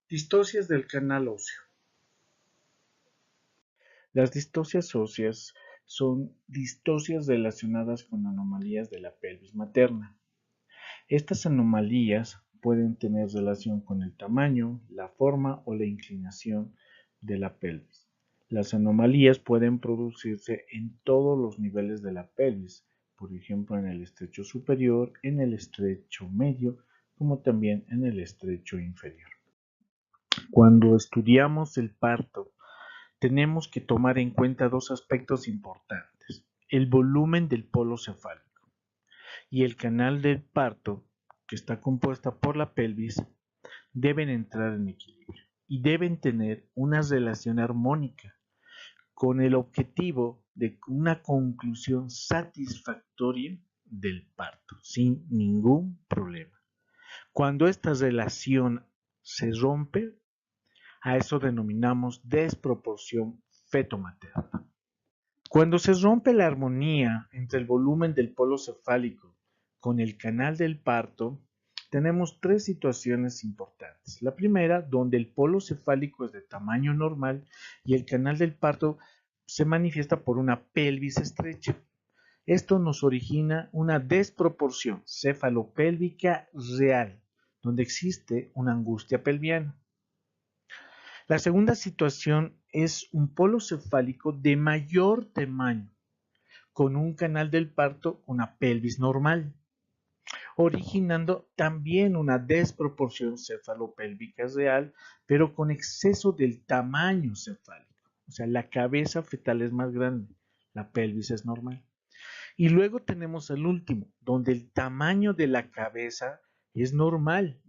Distocias del canal óseo. Las distocias óseas son distocias relacionadas con anomalías de la pelvis materna. Estas anomalías pueden tener relación con el tamaño, la forma o la inclinación de la pelvis. Las anomalías pueden producirse en todos los niveles de la pelvis, por ejemplo en el estrecho superior, en el estrecho medio, como también en el estrecho inferior. Cuando estudiamos el parto, tenemos que tomar en cuenta dos aspectos importantes: el volumen del polo cefálico y el canal del parto, que está compuesta por la pelvis, deben entrar en equilibrio y deben tener una relación armónica con el objetivo de una conclusión satisfactoria del parto, sin ningún problema. Cuando esta relación se rompe, a eso denominamos desproporción feto-materna. Cuando se rompe la armonía entre el volumen del polo cefálico con el canal del parto, tenemos tres situaciones importantes. La primera, donde el polo cefálico es de tamaño normal y el canal del parto se manifiesta por una pelvis estrecha. Esto nos origina una desproporción cefalopélvica real, donde existe una angustia pelviana. La segunda situación es un polo cefálico de mayor tamaño, con un canal del parto, una pelvis normal, originando también una desproporción cefalopélvica real, pero con exceso del tamaño cefálico. O sea, la cabeza fetal es más grande, la pelvis es normal. Y luego tenemos el último, donde el tamaño de la cabeza es normal,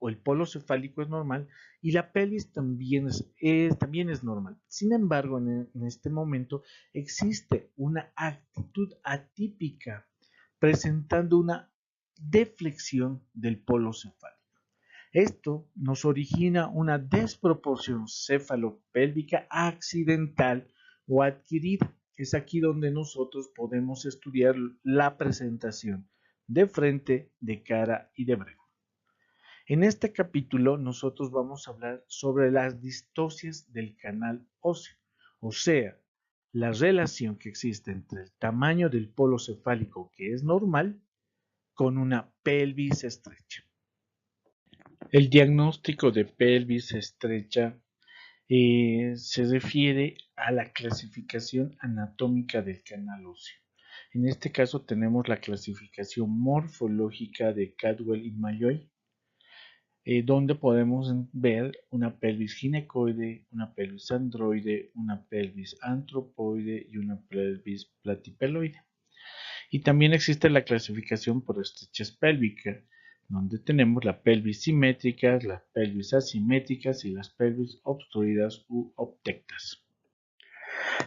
o el polo cefálico es normal, y la pelvis también es normal. Sin embargo, en este momento existe una actitud atípica, presentando una deflexión del polo cefálico. Esto nos origina una desproporción cefalopélvica accidental o adquirida. Es aquí donde nosotros podemos estudiar la presentación de frente, de cara y de breva. En este capítulo nosotros vamos a hablar sobre las distocias del canal óseo, o sea, la relación que existe entre el tamaño del polo cefálico, que es normal, con una pelvis estrecha. El diagnóstico de pelvis estrecha se refiere a la clasificación anatómica del canal óseo. En este caso tenemos la clasificación morfológica de Caldwell y Malloy, donde podemos ver una pelvis ginecoide, una pelvis androide, una pelvis antropoide y una pelvis platipeloide. Y también existe la clasificación por estrechez pélvica, donde tenemos la pelvis simétrica, las pelvis asimétricas y las pelvis obstruidas u obtectas.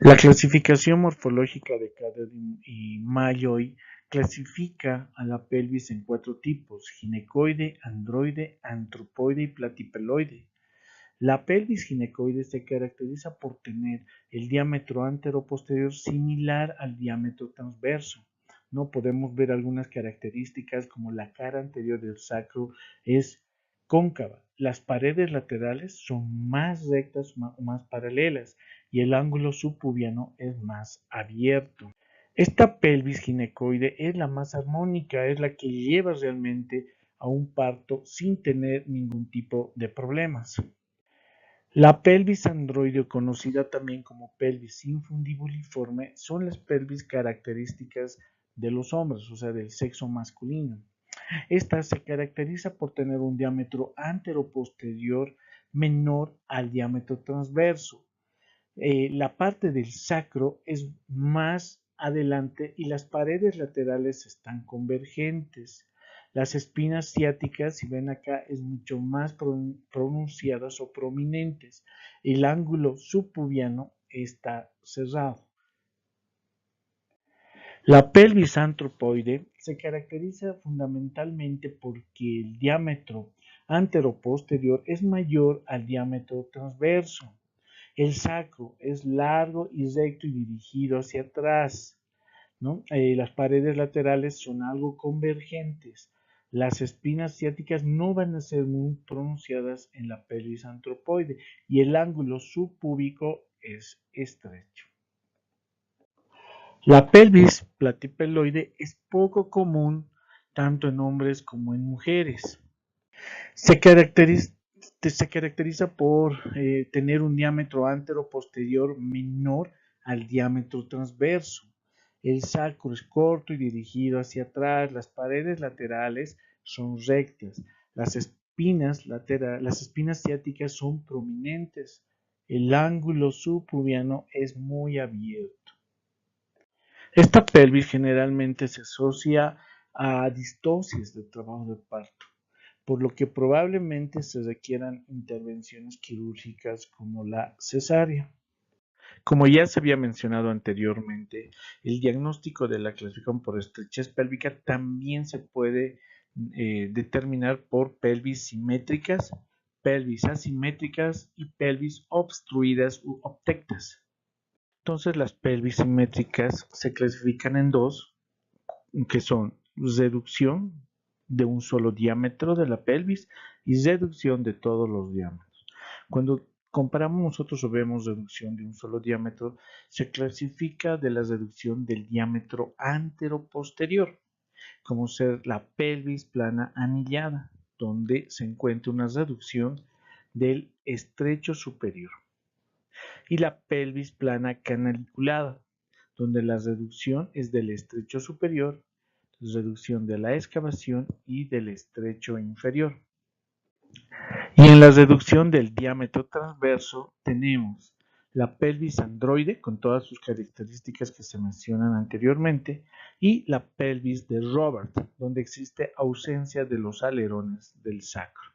La clasificación morfológica de Caldwell y Malloy clasifica a la pelvis en cuatro tipos: ginecoide, androide, antropoide y platipeloide. La pelvis ginecoide se caracteriza por tener el diámetro antero-posterior similar al diámetro transverso. No podemos ver algunas características como la cara anterior del sacro es cóncava, las paredes laterales son más rectas o más paralelas y el ángulo subpubiano es más abierto. Esta pelvis ginecoide es la más armónica, es la que lleva realmente a un parto sin tener ningún tipo de problemas. La pelvis androide, conocida también como pelvis infundibuliforme, son las pelvis características de los hombres, o sea, del sexo masculino. Esta se caracteriza por tener un diámetro anteroposterior menor al diámetro transverso. La parte del sacro es más adelante y las paredes laterales están convergentes. Las espinas ciáticas, si ven acá, es mucho más pronunciadas o prominentes. El ángulo subpubiano está cerrado. La pelvis antropoide se caracteriza fundamentalmente porque el diámetro anteroposterior es mayor al diámetro transverso. El sacro es largo y recto y dirigido hacia atrás, ¿no? Las paredes laterales son algo convergentes. Las espinas ciáticas no van a ser muy pronunciadas en la pelvis antropoide y el ángulo subpúbico es estrecho. La pelvis platipeloide es poco común tanto en hombres como en mujeres. Se caracteriza por tener un diámetro antero-posterior menor al diámetro transverso. El sacro es corto y dirigido hacia atrás. Las paredes laterales son rectas. Las espinas ciáticas son prominentes. El ángulo subpubiano es muy abierto. Esta pelvis generalmente se asocia a distocias del trabajo de parto, por lo que probablemente se requieran intervenciones quirúrgicas como la cesárea. Como ya se había mencionado anteriormente, el diagnóstico de la clasificación por estrechez pélvica también se puede determinar por pelvis simétricas, pelvis asimétricas y pelvis obstruidas u obtectas. Entonces las pelvis simétricas se clasifican en dos, que son reducción de un solo diámetro de la pelvis y reducción de todos los diámetros. Cuando comparamos nosotros o vemos reducción de un solo diámetro, se clasifica de la reducción del diámetro antero-posterior, como ser la pelvis plana anillada, donde se encuentra una reducción del estrecho superior, y la pelvis plana canaliculada, donde la reducción es del estrecho superior, reducción de la excavación y del estrecho inferior. Y en la reducción del diámetro transverso tenemos la pelvis androide con todas sus características que se mencionan anteriormente y la pelvis de Robert, donde existe ausencia de los alerones del sacro.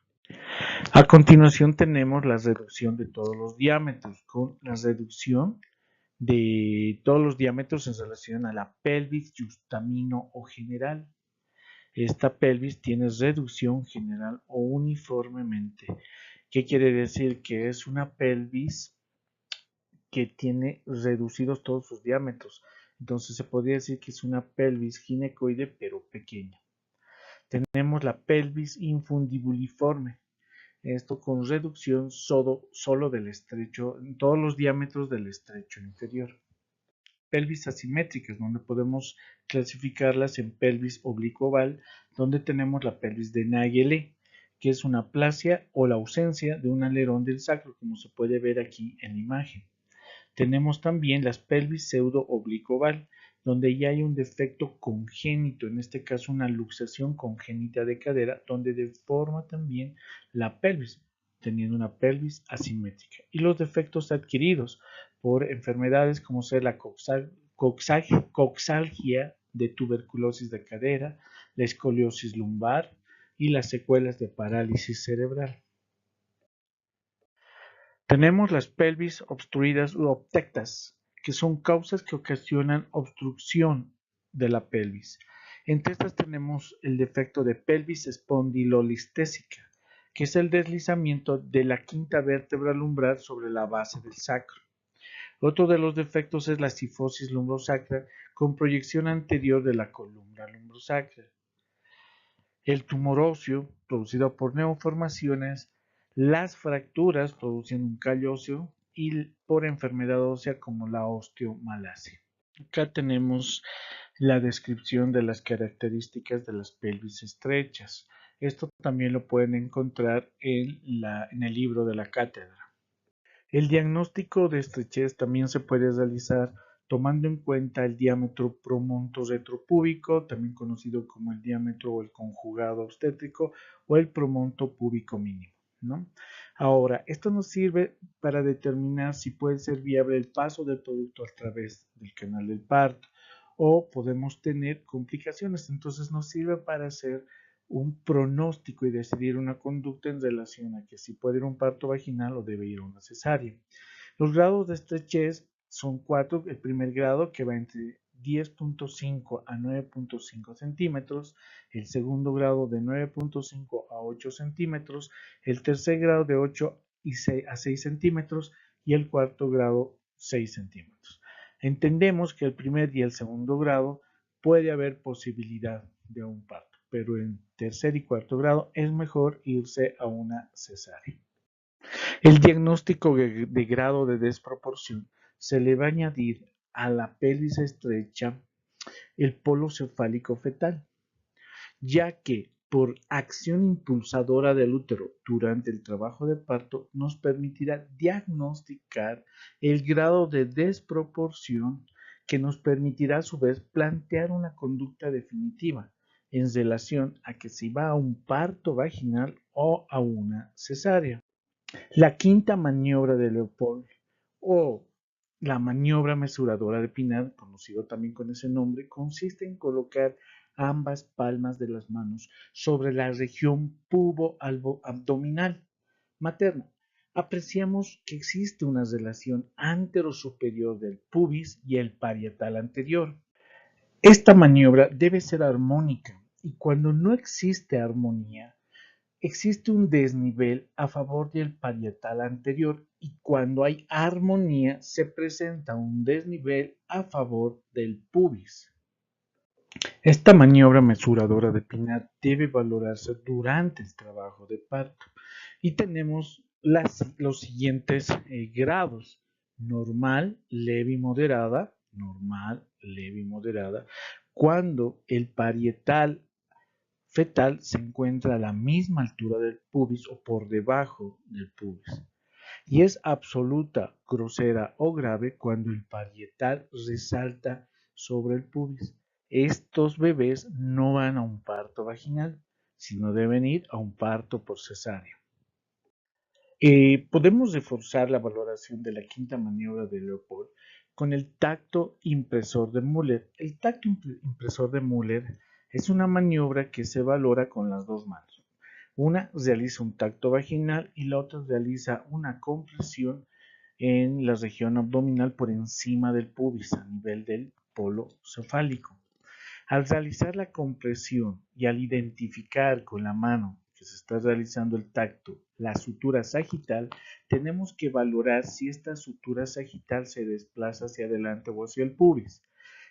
A continuación tenemos la reducción de todos los diámetros con la reducción de todos los diámetros en relación a la pelvis justamino o general. Esta pelvis tiene reducción general o uniformemente. ¿Qué quiere decir? Que es una pelvis que tiene reducidos todos sus diámetros. Entonces se podría decir que es una pelvis ginecoide pero pequeña. Tenemos la pelvis infundibuliforme. Esto con reducción solo del estrecho, en todos los diámetros del estrecho inferior. Pelvis asimétricas, donde podemos clasificarlas en pelvis oblicuo-oval, donde tenemos la pelvis de Naegeli, que es una aplasia o la ausencia de un alerón del sacro, como se puede ver aquí en la imagen. Tenemos también las pelvis pseudo-oblicuo-oval, donde ya hay un defecto congénito, en este caso una luxación congénita de cadera, donde deforma también la pelvis, teniendo una pelvis asimétrica. Y los defectos adquiridos por enfermedades como ser la coxalgia de tuberculosis de cadera, la escoliosis lumbar y las secuelas de parálisis cerebral. Tenemos las pelvis obstruidas u obtectas, que son causas que ocasionan obstrucción de la pelvis. Entre estas tenemos el defecto de pelvis espondilolistésica, que es el deslizamiento de la quinta vértebra lumbar sobre la base del sacro. Otro de los defectos es la cifosis lumbrosacra con proyección anterior de la columna lumbrosacra. El tumor óseo, producido por neoformaciones, las fracturas producen un callo óseo y por enfermedad ósea como la osteomalacia. Acá tenemos la descripción de las características de las pelvis estrechas. Esto también lo pueden encontrar en el libro de la cátedra. El diagnóstico de estrechez también se puede realizar tomando en cuenta el diámetro promonto-retropúbico, también conocido como el diámetro o el conjugado obstétrico o el promonto púbico mínimo, ¿no? Ahora, esto nos sirve para determinar si puede ser viable el paso del producto a través del canal del parto o podemos tener complicaciones. Entonces nos sirve para hacer un pronóstico y decidir una conducta en relación a que si puede ir a un parto vaginal o debe ir a una cesárea. Los grados de estrechez son 4. El primer grado, que va entre 10.5 a 9.5 centímetros, el segundo grado de 9.5 a 8 centímetros, el tercer grado de 8 a 6 centímetros y el cuarto grado 6 centímetros. Entendemos que el primer y el segundo grado puede haber posibilidad de un parto, pero en tercer y cuarto grado es mejor irse a una cesárea. El diagnóstico de grado de desproporción se le va a añadir a la pelvis estrecha el polo cefálico fetal, ya que por acción impulsadora del útero durante el trabajo de parto nos permitirá diagnosticar el grado de desproporción que nos permitirá a su vez plantear una conducta definitiva en relación a que si va a un parto vaginal o a una cesárea. La quinta maniobra de Leopold o la maniobra mesuradora de Pinard, conocido también con ese nombre, consiste en colocar ambas palmas de las manos sobre la región pubo-abdominal materna. Apreciamos que existe una relación anterosuperior del pubis y el parietal anterior. Esta maniobra debe ser armónica y cuando no existe armonía, existe un desnivel a favor del parietal anterior y cuando hay armonía se presenta un desnivel a favor del pubis. Esta maniobra mesuradora de Pinard debe valorarse durante el trabajo de parto y tenemos los siguientes grados: normal, leve y moderada, cuando el parietal fetal se encuentra a la misma altura del pubis o por debajo del pubis. Y es absoluta, grosera o grave cuando el parietal resalta sobre el pubis. Estos bebés no van a un parto vaginal, sino deben ir a un parto por cesárea. Podemos reforzar la valoración de la quinta maniobra de Leopold con el tacto impresor de Müller. El tacto impresor de Müller es una maniobra que se valora con las dos manos. Una realiza un tacto vaginal y la otra realiza una compresión en la región abdominal por encima del pubis a nivel del polo cefálico. Al realizar la compresión y al identificar con la mano que se está realizando el tacto la sutura sagital, tenemos que valorar si esta sutura sagital se desplaza hacia adelante o hacia el pubis.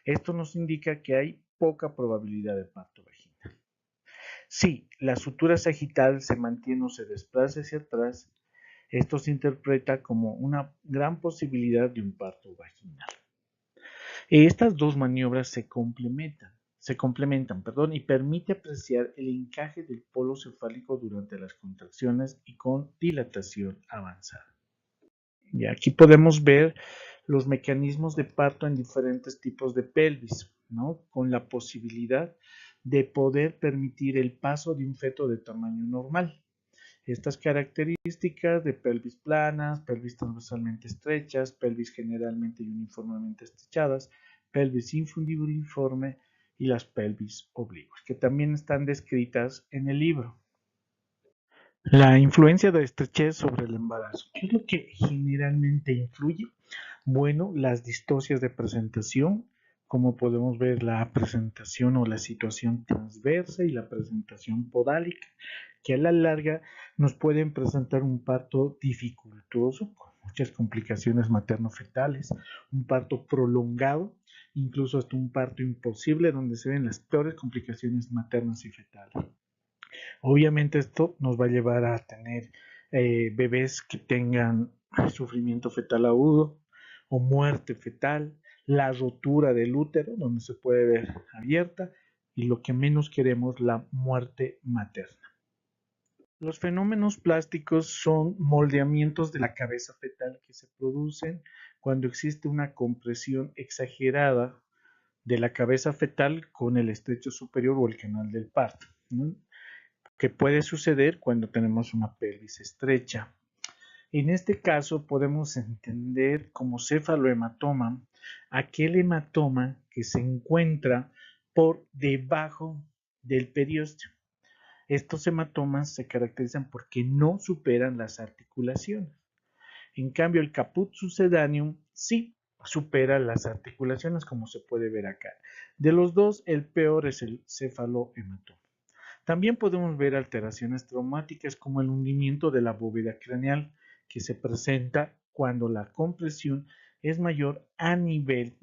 Esto nos indica que hay poca probabilidad de parto vaginal. Si la sutura sagital se mantiene o se desplaza hacia atrás, esto se interpreta como una gran posibilidad de un parto vaginal. Estas dos maniobras se complementan, y permite apreciar el encaje del polo cefálico durante las contracciones y con dilatación avanzada. Y aquí podemos ver los mecanismos de parto en diferentes tipos de pelvis, ¿no? Con la posibilidad de poder permitir el paso de un feto de tamaño normal. Estas características de pelvis planas, pelvis transversalmente estrechas, pelvis generalmente y uniformemente estrechadas, pelvis infundibuliforme y las pelvis oblicuas, que también están descritas en el libro. La influencia de estrechez sobre el embarazo. ¿Qué es lo que generalmente influye? Bueno, las distocias de presentación, como podemos ver la presentación o la situación transversa y la presentación podálica, que a la larga nos pueden presentar un parto dificultoso, con muchas complicaciones materno-fetales, un parto prolongado, incluso hasta un parto imposible, donde se ven las peores complicaciones maternas y fetales. Obviamente esto nos va a llevar a tener bebés que tengan sufrimiento fetal agudo o muerte fetal, la rotura del útero, donde se puede ver abierta, y lo que menos queremos, la muerte materna. Los fenómenos plásticos son moldeamientos de la cabeza fetal que se producen cuando existe una compresión exagerada de la cabeza fetal con el estrecho superior o el canal del parto, ¿no? Que puede suceder cuando tenemos una pelvis estrecha. En este caso podemos entender como cefalohematoma aquel hematoma que se encuentra por debajo del periósteo. Estos hematomas se caracterizan porque no superan las articulaciones. En cambio, el caput succedaneum sí supera las articulaciones, como se puede ver acá. De los dos, el peor es el cefalohematoma. También podemos ver alteraciones traumáticas como el hundimiento de la bóveda craneal, que se presenta cuando la compresión es mayor a nivel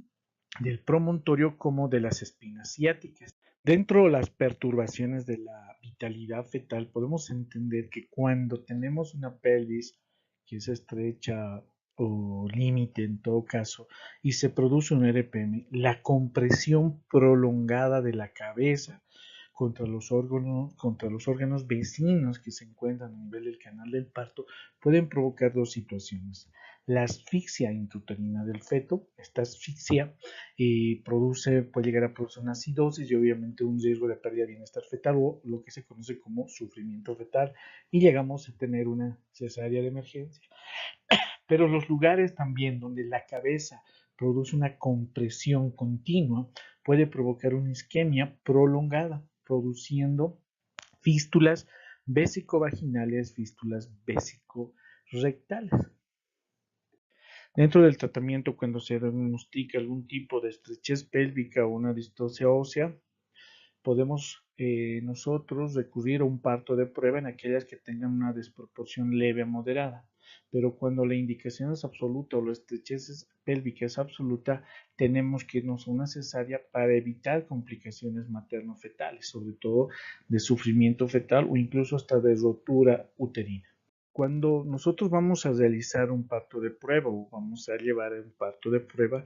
del promontorio como de las espinas ciáticas. Dentro de las perturbaciones de la vitalidad fetal, podemos entender que cuando tenemos una pelvis que es estrecha o límite en todo caso, y se produce un RPM, la compresión prolongada de la cabeza contra los órganos vecinos que se encuentran a nivel del canal del parto pueden provocar dos situaciones. La asfixia intrauterina del feto, esta asfixia puede llegar a producir una acidosis y obviamente un riesgo de pérdida de bienestar fetal o lo que se conoce como sufrimiento fetal y llegamos a tener una cesárea de emergencia. Pero los lugares también donde la cabeza produce una compresión continua puede provocar una isquemia prolongada, produciendo fístulas vésico-vaginales, fístulas vésico-rectales. Dentro del tratamiento, cuando se diagnostica algún tipo de estrechez pélvica o una distocia ósea, podemos nosotros recurrir a un parto de prueba en aquellas que tengan una desproporción leve a moderada. Pero cuando la indicación es absoluta o la estrechez pélvica es absoluta, tenemos que irnos a una cesárea para evitar complicaciones materno-fetales, sobre todo de sufrimiento fetal o incluso hasta de rotura uterina. Cuando nosotros vamos a realizar un parto de prueba o vamos a llevar un parto de prueba,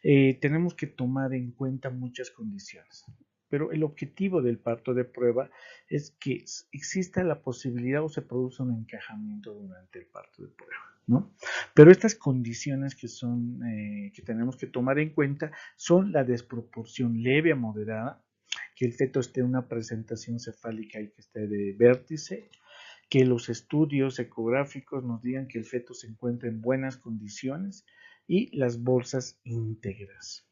tenemos que tomar en cuenta muchas condiciones. Pero el objetivo del parto de prueba es que exista la posibilidad o se produce un encajamiento durante el parto de prueba, ¿no? Pero estas condiciones que tenemos que tomar en cuenta son la desproporción leve a moderada, que el feto esté en una presentación cefálica y que esté de vértice, que los estudios ecográficos nos digan que el feto se encuentra en buenas condiciones y las bolsas íntegras.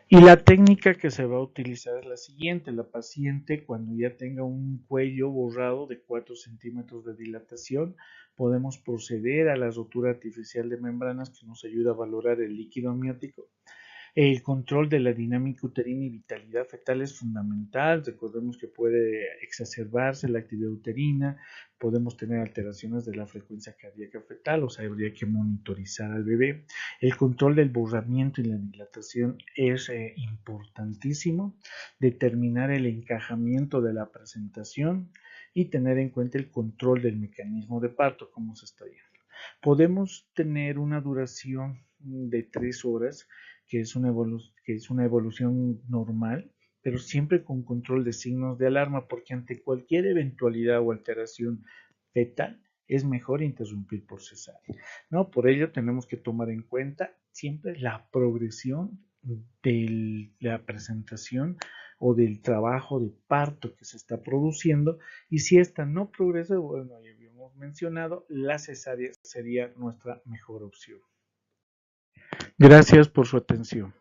Y la técnica que se va a utilizar es la siguiente. La paciente, cuando ya tenga un cuello borrado de 4 centímetros de dilatación, podemos proceder a la rotura artificial de membranas que nos ayuda a valorar el líquido amniótico. El control de la dinámica uterina y vitalidad fetal es fundamental. Recordemos que puede exacerbarse la actividad uterina, podemos tener alteraciones de la frecuencia cardíaca fetal, o sea, habría que monitorizar al bebé. El control del borramiento y la dilatación es importantísimo. Determinar el encajamiento de la presentación y tener en cuenta el control del mecanismo de parto, cómo se está yendo. Podemos tener una duración de 3 horas que es una evolución normal, pero siempre con control de signos de alarma, porque ante cualquier eventualidad o alteración fetal es mejor interrumpir por cesárea, ¿no? Por ello tenemos que tomar en cuenta siempre la progresión de la presentación o del trabajo de parto que se está produciendo y si esta no progresa, bueno, ya habíamos mencionado, la cesárea sería nuestra mejor opción. Gracias por su atención.